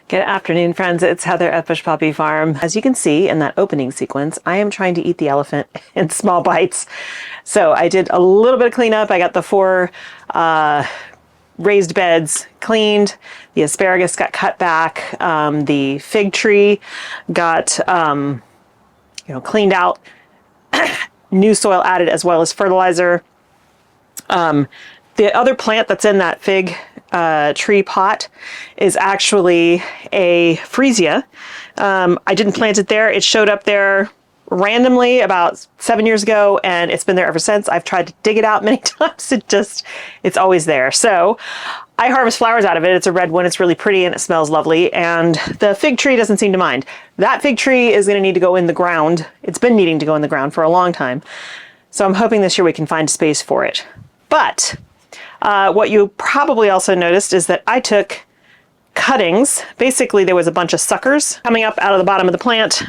Good afternoon, friends. It's Heather at Bush Poppy Farm. As you can see in that opening sequence, I am trying to eat the elephant in small bites. So I did a little bit of cleanup. I got the 4 raised beds cleaned. The asparagus got cut back. The fig tree got cleaned out. New soil added as well as fertilizer. The other plant that's in that fig tree pot is actually a freesia. I didn't plant it there. It showed up there randomly about 7 years ago, and it's been there ever since. I've tried to dig it out many times. It's always there. So I harvest flowers out of it. It's a red one. It's really pretty and it smells lovely. And the fig tree doesn't seem to mind. That fig tree is going to need to go in the ground. It's been needing to go in the ground for a long time. So I'm hoping this year we can find space for it. But what you probably also noticed is that I took cuttings. Basically, there was a bunch of suckers coming up out of the bottom of the plant.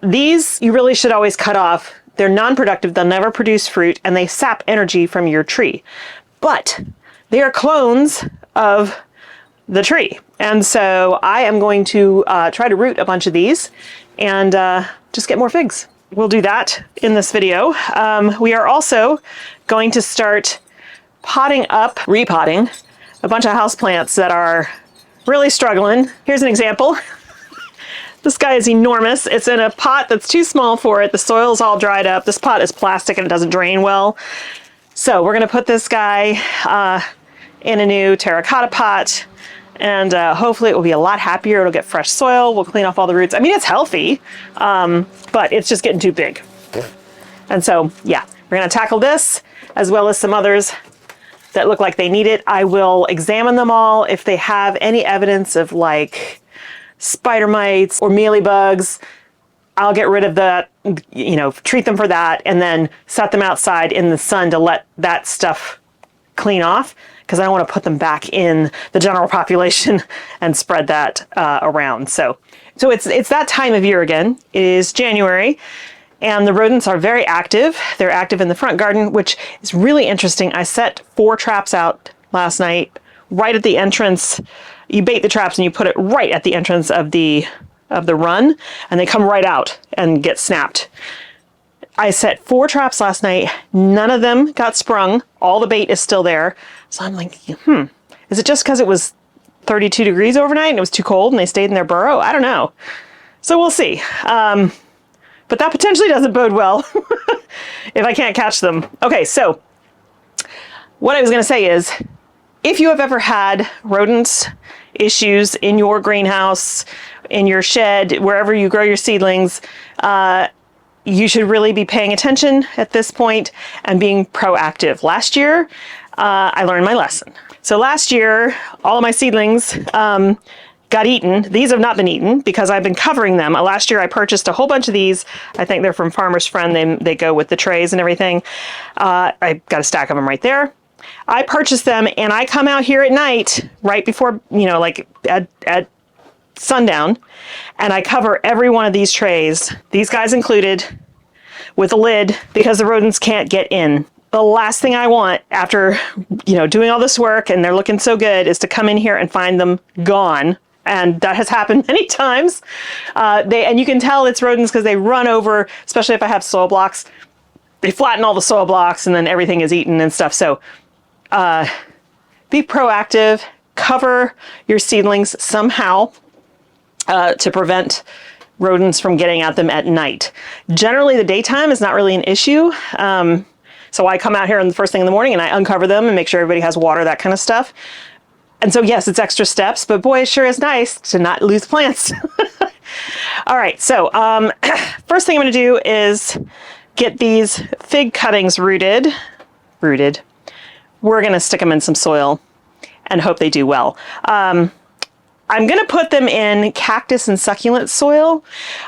These you really should always cut off. They're non-productive, they'll never produce fruit, and they sap energy from your tree. But they are clones of the tree. And so I am going to try to root a bunch of these and just get more figs. We'll do that in this video. We are also going to start repotting a bunch of houseplants that are really struggling. Here's an example. This guy is enormous. It's in a pot that's too small for it. The soil's all dried up. This pot is plastic and it doesn't drain well. So we're gonna put this guy in a new terracotta pot, and hopefully it will be a lot happier. It'll get fresh soil. We'll clean off all the roots. I mean, it's healthy, but it's just getting too big. And so, yeah, we're gonna tackle this as well as some others that look like they need it. I will examine them all. If they have any evidence of like spider mites or mealybugs, I'll get rid of that, treat them for that, and then set them outside in the sun to let that stuff clean off, because I don't want to put them back in the general population and spread that around. So it's that time of year again. It is January. And the rodents are very active. They're active in the front garden, which is really interesting. I set 4 traps out last night, right at the entrance. You bait the traps and you put it right at the entrance of the run, and they come right out and get snapped. I set 4 traps last night. None of them got sprung. All the bait is still there. So I'm like, is it just because it was 32 degrees overnight and it was too cold and they stayed in their burrow? I don't know. So we'll see. But that potentially doesn't bode well if I can't catch them. Okay, so what I was going to say is, if you have ever had rodent issues in your greenhouse, in your shed, wherever you grow your seedlings, you should really be paying attention at this point and being proactive. Last year, I learned my lesson. So last year, all of my seedlings got eaten. These have not been eaten because I've been covering them. Last year I purchased a whole bunch of these. I think they're from Farmer's Friend. They go with the trays and everything. I got a stack of them right there. I purchased them and I come out here at night, right before, like at sundown, and I cover every one of these trays, these guys included, with a lid because the rodents can't get in. The last thing I want after, doing all this work and they're looking so good is to come in here and find them gone. And that has happened many times. And you can tell it's rodents because they run over, especially if I have soil blocks. They flatten all the soil blocks and then everything is eaten and stuff. So be proactive, cover your seedlings somehow to prevent rodents from getting at them at night. Generally, the daytime is not really an issue. So I come out here on the first thing in the morning and I uncover them and make sure everybody has water, that kind of stuff. And so, yes, it's extra steps, but boy, it sure is nice to not lose plants. All right, so first thing I'm going to do is get these fig cuttings rooted. We're going to stick them in some soil and hope they do well. I'm going to put them in cactus and succulent soil.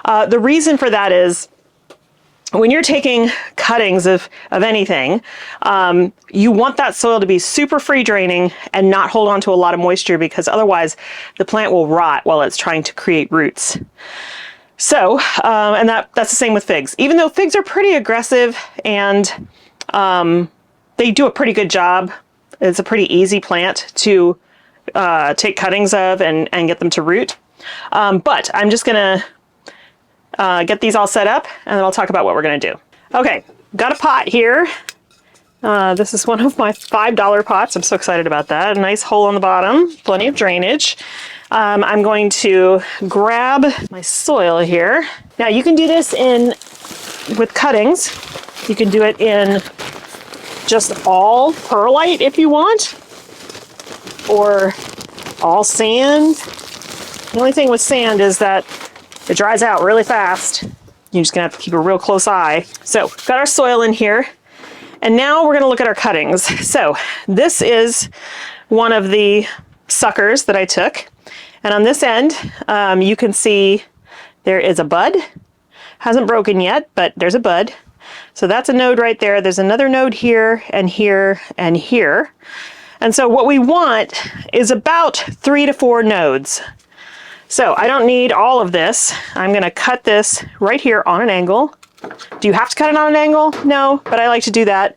The reason for that is, when you're taking cuttings of anything, you want that soil to be super free draining and not hold on to a lot of moisture, because otherwise the plant will rot while it's trying to create roots. So, and that's the same with figs. Even though figs are pretty aggressive and they do a pretty good job, it's a pretty easy plant to take cuttings of and get them to root. But I'm just gonna get these all set up, and then I'll talk about what we're gonna do. Okay, got a pot here. This is one of my $5 pots. I'm so excited about that. A nice hole on the bottom, plenty of drainage. I'm going to grab my soil here. Now you can do this with cuttings. You can do it in just all perlite if you want, or all sand. The only thing with sand is that it dries out really fast. You're just gonna have to keep a real close eye. So, got our soil in here, and now we're gonna look at our cuttings. So, this is one of the suckers that I took, and on this end, you can see there is a bud. Hasn't broken yet, but there's a bud. So that's a node right there. There's another node here, and here, and here. And so what we want is about 3 to 4 nodes. So I don't need all of this. I'm gonna cut this right here on an angle. Do you have to cut it on an angle? No, but I like to do that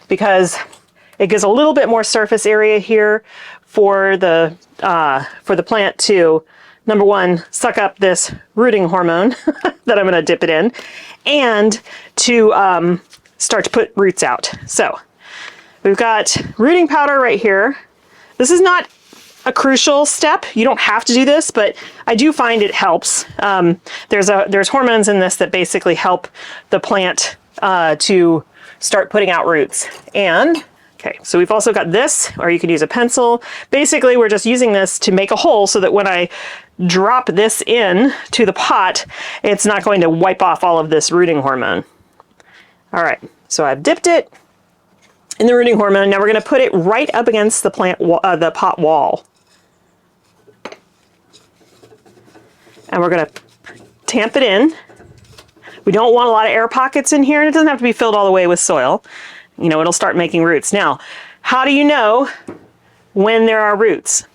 because it gives a little bit more surface area here for the plant to, number one, suck up this rooting hormone that I'm gonna dip it in, and to start to put roots out. So we've got rooting powder right here. This is not a crucial step. You don't have to do this, but I do find it helps. There's hormones in this that basically help the plant to start putting out roots. And okay, so we've also got this, or you could use a pencil. Basically, we're just using this to make a hole so that when I drop this in to the pot, it's not going to wipe off all of this rooting hormone. All right, so I've dipped it in the rooting hormone. Now we're going to put it right up against the the pot wall. And we're going to tamp it in. We don't want a lot of air pockets in here, and it doesn't have to be filled all the way with soil. You know, it'll start making roots. Now, how do you know when there are roots?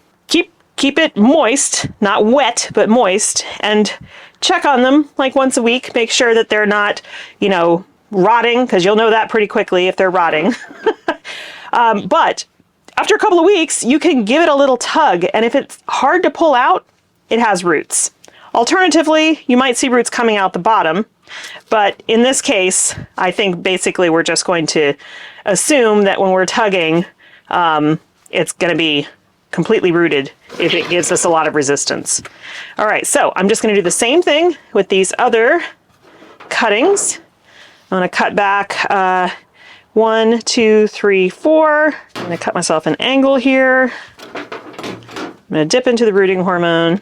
Keep it moist, not wet, but moist, and check on them like once a week. Make sure that they're not, you know, rotting, because you'll know that pretty quickly if they're rotting. But after a couple of weeks, you can give it a little tug, and if it's hard to pull out, it has roots. Alternatively, you might see roots coming out the bottom, but in this case, I think basically we're just going to assume that when we're tugging, it's going to be completely rooted if it gives us a lot of resistance. All right, so I'm just going to do the same thing with these other cuttings. I'm going to cut back 1, 2, 3, 4. I'm going to cut myself an angle here. I'm going to dip into the rooting hormone.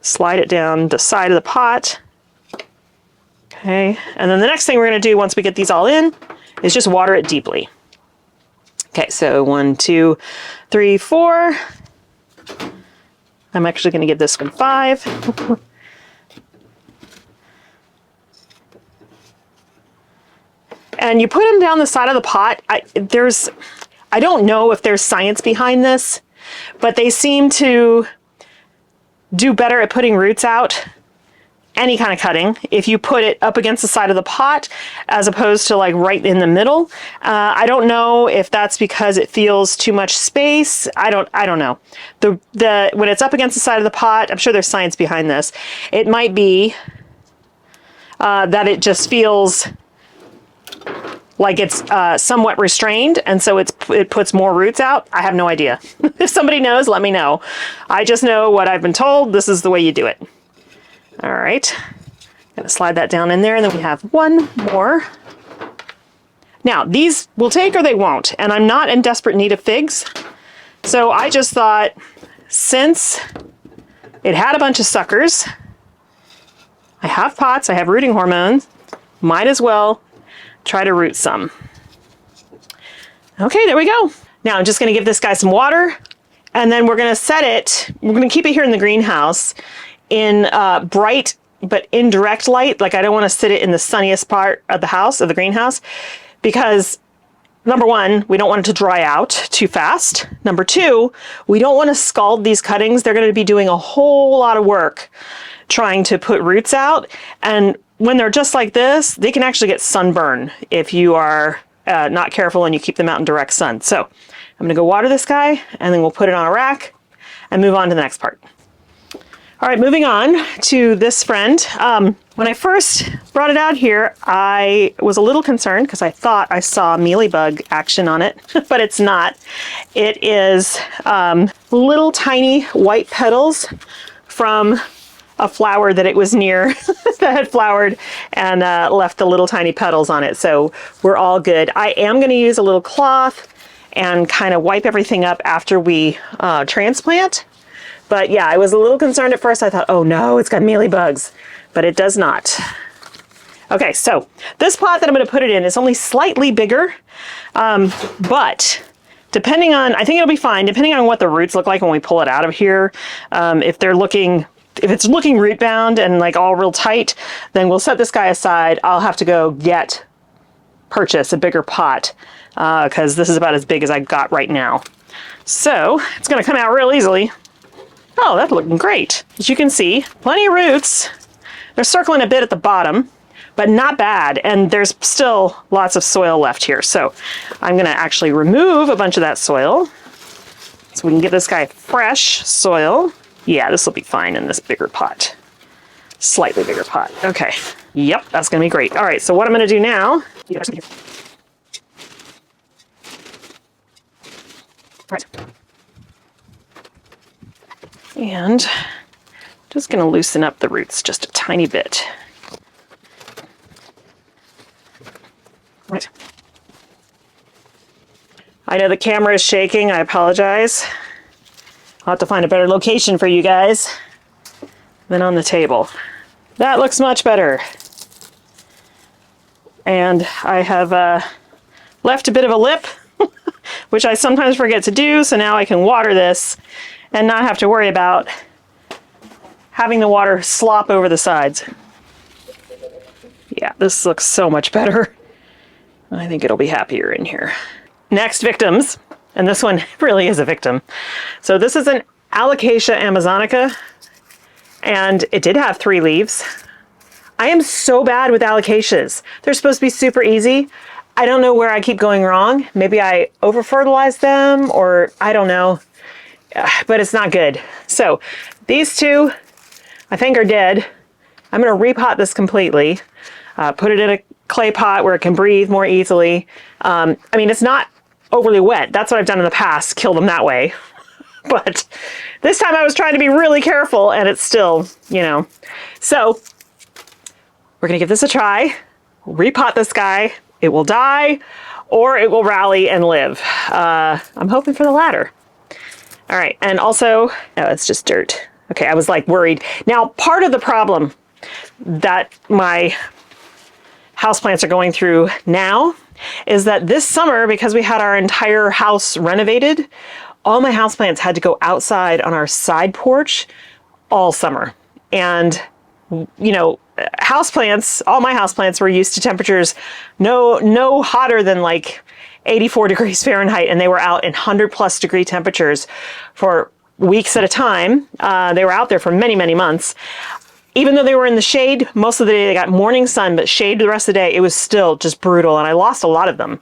Slide it down the side of the pot. Okay, and then the next thing we're going to do once we get these all in is just water it deeply. Okay, so 1, 2, 3, 4. I'm actually going to give this one 5. And you put them down the side of the pot. I don't know if there's science behind this, but they seem to do better at putting roots out, any kind of cutting, if you put it up against the side of the pot as opposed to like right in the middle. I don't know if that's because it feels too much space. I don't know. When it's up against the side of the pot, I'm sure there's science behind this. It might be that it just feels like it's somewhat restrained, and so it puts more roots out. I have no idea. If somebody knows, let me know. I just know what I've been told. This is the way you do it. All right, gonna slide that down in there, and then we have one more. Now, these will take or they won't, and I'm not in desperate need of figs. So I just thought, since it had a bunch of suckers, I have pots, I have rooting hormones, might as well try to root some. Okay, there we go. Now I'm just gonna give this guy some water, and then we're gonna set it, we're gonna keep it here in the greenhouse in bright but indirect light. Like, I don't wanna sit it in the sunniest part of the house, of the greenhouse, because number one, we don't want it to dry out too fast. Number two, we don't wanna scald these cuttings. They're gonna be doing a whole lot of work trying to put roots out, and when they're just like this, they can actually get sunburn if you are not careful and you keep them out in direct sun. So I'm gonna go water this guy, and then we'll put it on a rack and move on to the next part. All right, moving on to this friend. When I first brought it out here, I was a little concerned because I thought I saw mealybug action on it, but it's not. It is little tiny white petals from a flower that it was near that had flowered and left the little tiny petals on it. So we're all good. I am going to use a little cloth and kind of wipe everything up after we transplant. But yeah, I was a little concerned at first. I thought, oh no, it's got mealybugs, but it does not. Okay, so this pot that I'm going to put it in is only slightly bigger, but depending on, I think it'll be fine, depending on what the roots look like when we pull it out of here. If it's looking root bound and like all real tight, then we'll set this guy aside. I'll have to go purchase a bigger pot because this is about as big as I got right now. So it's going to come out real easily. Oh, that's looking great. As you can see, plenty of roots. They're circling a bit at the bottom, but not bad. And there's still lots of soil left here. So I'm going to actually remove a bunch of that soil so we can give this guy fresh soil. Yeah, this will be fine in this bigger pot. Slightly bigger pot. Okay. Yep, that's going to be great. All right, so what I'm going to do now. Right. And just going to loosen up the roots just a tiny bit. Right. I know the camera is shaking. I apologize. I'll have to find a better location for you guys than on the table. That looks much better. And I have left a bit of a lip, which I sometimes forget to do, so now I can water this and not have to worry about having the water slop over the sides. Yeah, this looks so much better. I think it'll be happier in here. Next, victims. And this one really is a victim. So this is an Alocasia amazonica, and it did have 3 leaves. I am so bad with alocasias. They're supposed to be super easy. I don't know where I keep going wrong. Maybe I over-fertilize them, or I don't know. But it's not good. So these 2, I think, are dead. I'm going to repot this completely, put it in a clay pot where it can breathe more easily. I mean, it's not overly wet. That's what I've done in the past, kill them that way. But this time I was trying to be really careful, and it's still, you know. So we're going to give this a try, repot this guy. It will die, or it will rally and live. I'm hoping for the latter. All right, and also, no, it's just dirt. Okay, I was like worried. Now, part of the problem that my houseplants are going through now is that this summer, because we had our entire house renovated, all my houseplants had to go outside on our side porch all summer. And, you know, houseplants, all my houseplants were used to temperatures no hotter than like 84 degrees Fahrenheit, and they were out in 100+ degree temperatures for weeks at a time. They were out there for many, many months. Even though they were in the shade, most of the day they got morning sun, but shade the rest of the day, it was still just brutal, and I lost a lot of them.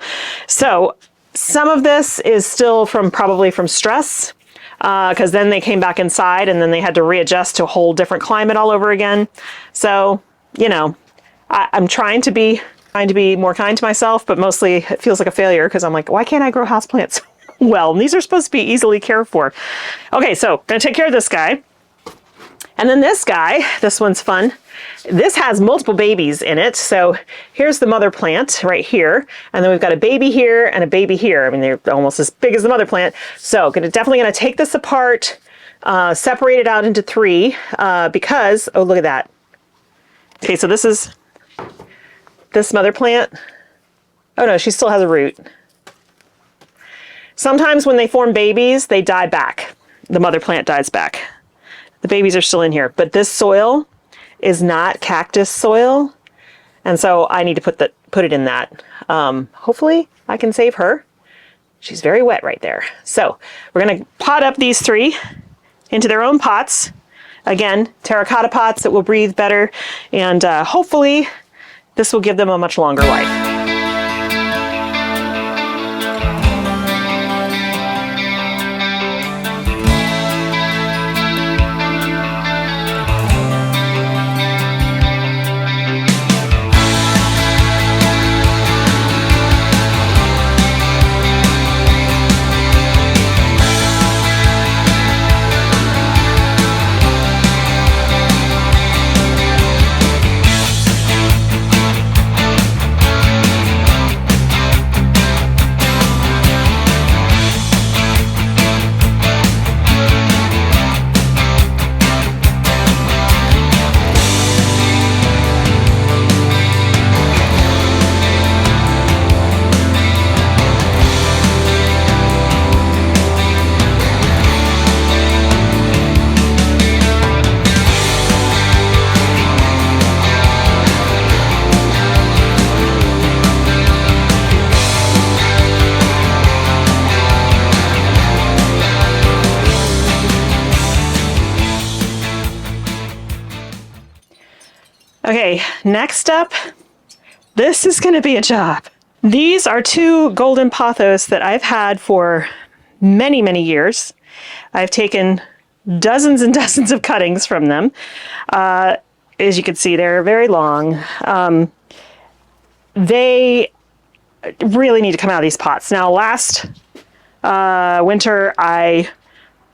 So some of this is still probably from stress, because then they came back inside and then they had to readjust to a whole different climate all over again. So, you know, I'm trying to be more kind to myself, but mostly it feels like a failure because I'm like, why can't I grow houseplants? Well, these are supposed to be easily cared for. Okay, so gonna take care of this guy. And then this guy, this one's fun. This has multiple babies in it. So here's the mother plant right here. And then we've got a baby here and a baby here. I mean, they're almost as big as the mother plant. So definitely gonna take this apart, separate it out into 3 because, oh, look at that. Okay, so this is this mother plant. Oh no, she still has a root. Sometimes when they form babies, they die back. The mother plant dies back. The babies are still in here, but this soil is not cactus soil. And so I need to put it in that. Hopefully I can save her. She's very wet right there. So we're gonna pot up these 3 into their own pots. Again, terracotta pots that will breathe better. And hopefully this will give them a much longer life. Okay, next up, this is going to be a job. These are two golden pothos that I've had for many, many years. I've taken dozens and dozens of cuttings from them. As you can see, they're very long. They really need to come out of these pots. Now, last winter, I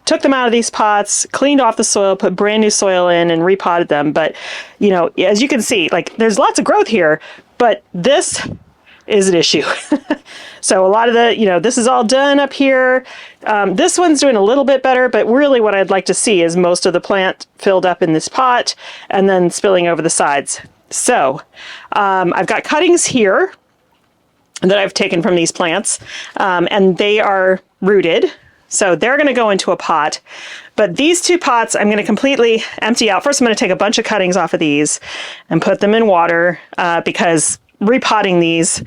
took them out of these pots, cleaned off the soil, put brand new soil in, and repotted them. But, you know, as you can see, like, there's lots of growth here, but this is an issue. So a lot of the, you know, this is all done up here. This one's doing a little bit better, but really what I'd like to see is most of the plant filled up in this pot and then spilling over the sides. So I've got cuttings here that I've taken from these plants, and they are rooted. So they're going to go into a pot. But these two pots I'm going to completely empty out. First, I'm going to take a bunch of cuttings off of these and put them in water because repotting these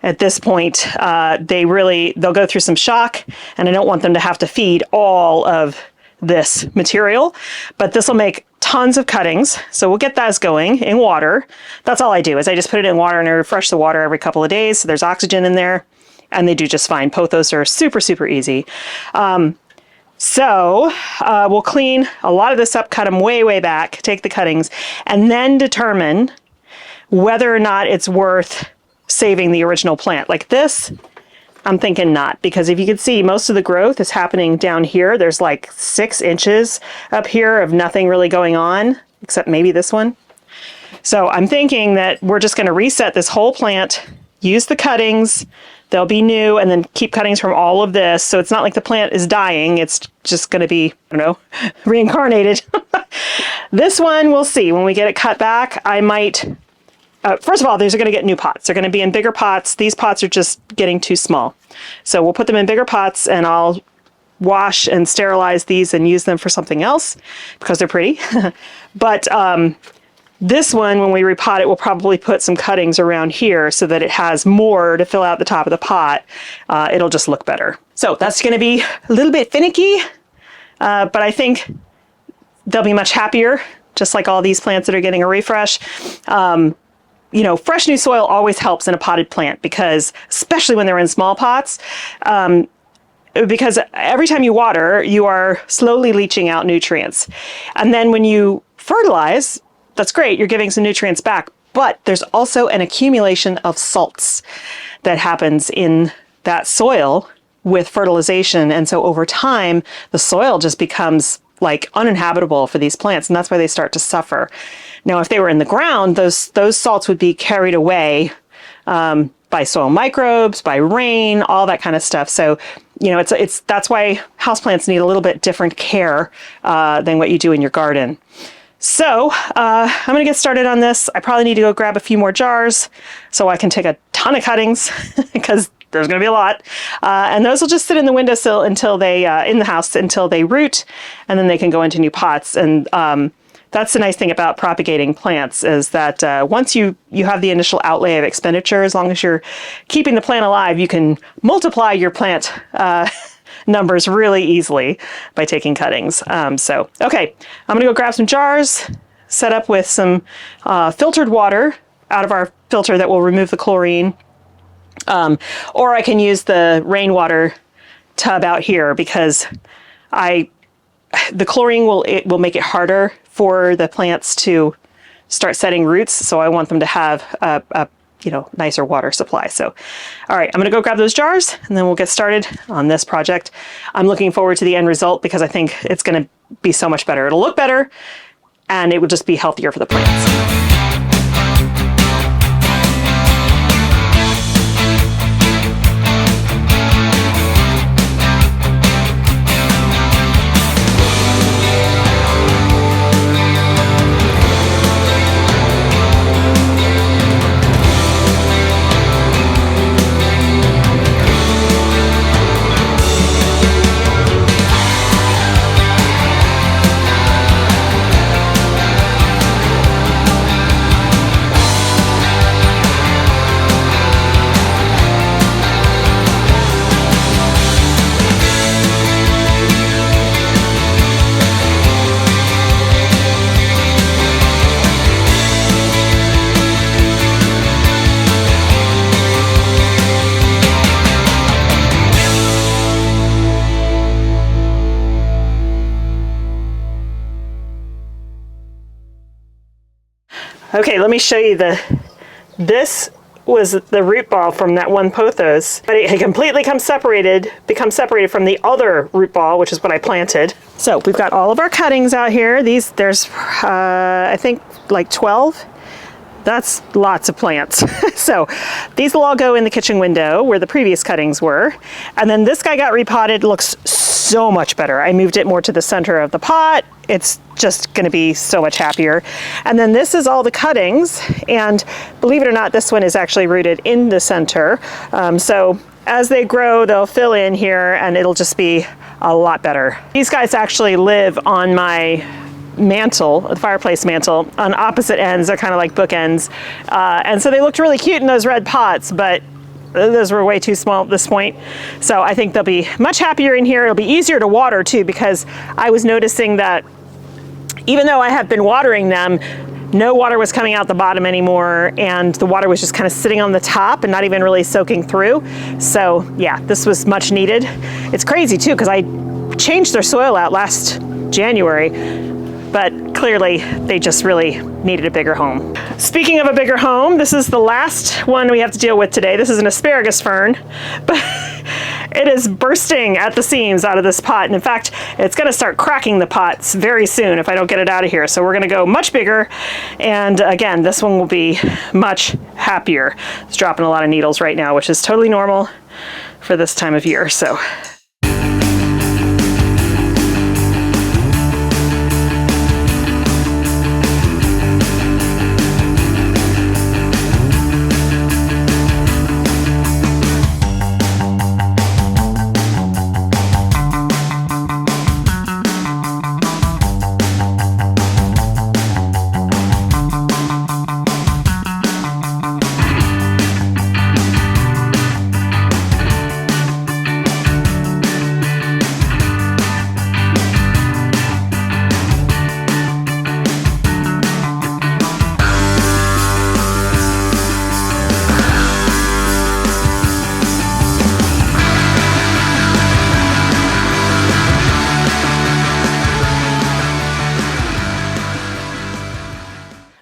at this point, they'll go through some shock, and I don't want them to have to feed all of this material. But this will make tons of cuttings. So we'll get those going in water. That's all I do is I just put it in water and I refresh the water every couple of days. So there's oxygen in there. And they do just fine. Pothos are super, super easy. So we'll clean a lot of this up, cut them way, way back, take the cuttings, and then determine whether or not it's worth saving the original plant. Like this, I'm thinking not, because if you can see, most of the growth is happening down here. There's like 6 inches up here of nothing really going on, except maybe this one. So I'm thinking that we're just going to reset this whole plant, use the cuttings, they'll be new, and then keep cuttings from all of this. So it's not like the plant is dying. It's just going to be, I don't know, reincarnated. This one, we'll see. When we get it cut back, I might... first of all, these are going to get new pots. They're going to be in bigger pots. These pots are just getting too small. So we'll put them in bigger pots, and I'll wash and sterilize these and use them for something else because they're pretty. But this one, when we repot it, we'll probably put some cuttings around here so that it has more to fill out the top of the pot. It'll just look better. So that's going to be a little bit finicky, but I think they'll be much happier, just like all these plants that are getting a refresh. You know, fresh new soil always helps in a potted plant because, especially when they're in small pots, because every time you water, you are slowly leaching out nutrients. And then when you fertilize, that's great, you're giving some nutrients back, but there's also an accumulation of salts that happens in that soil with fertilization. And so over time, the soil just becomes like uninhabitable for these plants, and that's why they start to suffer. Now, if they were in the ground, those salts would be carried away by soil microbes, by rain, all that kind of stuff. So, you know, that's why houseplants need a little bit different care than what you do in your garden. So I'm going to get started on this. I probably need to go grab a few more jars so I can take a ton of cuttings because there's going to be a lot. And those will just sit in the windowsill until in the house until they root, and then they can go into new pots. And that's the nice thing about propagating plants is that once you have the initial outlay of expenditure, as long as you're keeping the plant alive, you can multiply your plant numbers really easily by taking cuttings. Okay, I'm gonna go grab some jars, set up with some filtered water out of our filter that will remove the chlorine. Or I can use the rainwater tub out here because the chlorine will make it harder for the plants to start setting roots. So I want them to have a nicer water supply. So, all right, I'm gonna go grab those jars and then we'll get started on this project. I'm looking forward to the end result because I think it's gonna be so much better. It'll look better and it will just be healthier for the plants. Okay, let me show you this was the root ball from that one pothos, but it had completely become separated from the other root ball, which is what I planted. So we've got all of our cuttings out here. There's I think like 12. That's lots of plants. So these will all go in the kitchen window where the previous cuttings were. And then this guy got repotted, looks so much better. I moved it more to the center of the pot. It's just gonna be so much happier. And then this is all the cuttings. And believe it or not, this one is actually rooted in the center. So as they grow, they'll fill in here and it'll just be a lot better. These guys actually live on my mantle, the fireplace mantle, on opposite ends. They're kind of like bookends. And so they looked really cute in those red pots, but those were way too small at this point. So I think they'll be much happier in here. It'll be easier to water too, because I was noticing that even though I have been watering them, no water was coming out the bottom anymore, and the water was just kind of sitting on the top and not even really soaking through. So yeah, this was much needed. It's crazy too, because I changed their soil out last January, but clearly they just really needed a bigger home. Speaking of a bigger home, this is the last one we have to deal with today. This is an asparagus fern, but it is bursting at the seams out of this pot. And in fact, it's gonna start cracking the pots very soon if I don't get it out of here. So we're gonna go much bigger. And again, this one will be much happier. It's dropping a lot of needles right now, which is totally normal for this time of year. So.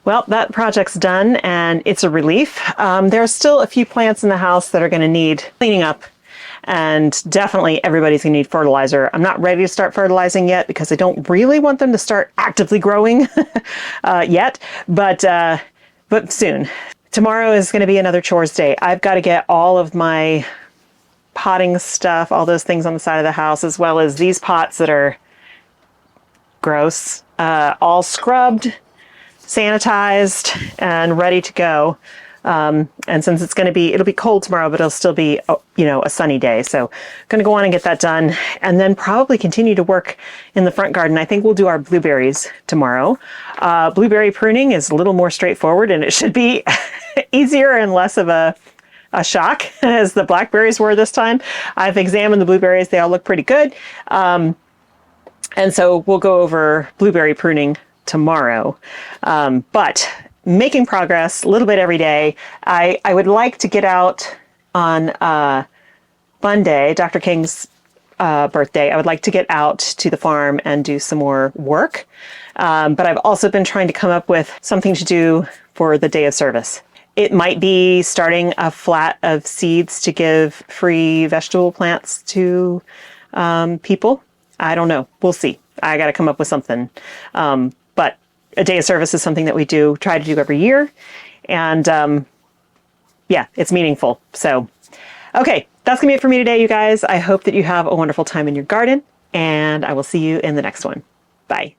Well, that project's done and it's a relief. There's still a few plants in the house that are going to need cleaning up, and definitely everybody's going to need fertilizer. I'm not ready to start fertilizing yet because I don't really want them to start actively growing yet, but soon. Tomorrow is going to be another chores day. I've got to get all of my potting stuff, all those things on the side of the house, as well as these pots that are gross, all scrubbed, sanitized, and ready to go. And since it'll be cold tomorrow, but it'll still be, you know, a sunny day. So I'm going to go on and get that done, and then probably continue to work in the front garden. I think we'll do our blueberries tomorrow. Blueberry pruning is a little more straightforward, and it should be easier and less of a shock as the blackberries were this time. I've examined the blueberries. They all look pretty good. And so we'll go over blueberry pruning tomorrow. But making progress a little bit every day. I would like to get out on Monday, Dr. King's birthday. I would like to get out to the farm and do some more work. But I've also been trying to come up with something to do for the day of service. It might be starting a flat of seeds to give free vegetable plants to people. I don't know. We'll see. I got to come up with something. But a day of service is something that we try to do every year. And yeah, it's meaningful. So, okay, that's gonna be it for me today, you guys. I hope that you have a wonderful time in your garden, and I will see you in the next one. Bye.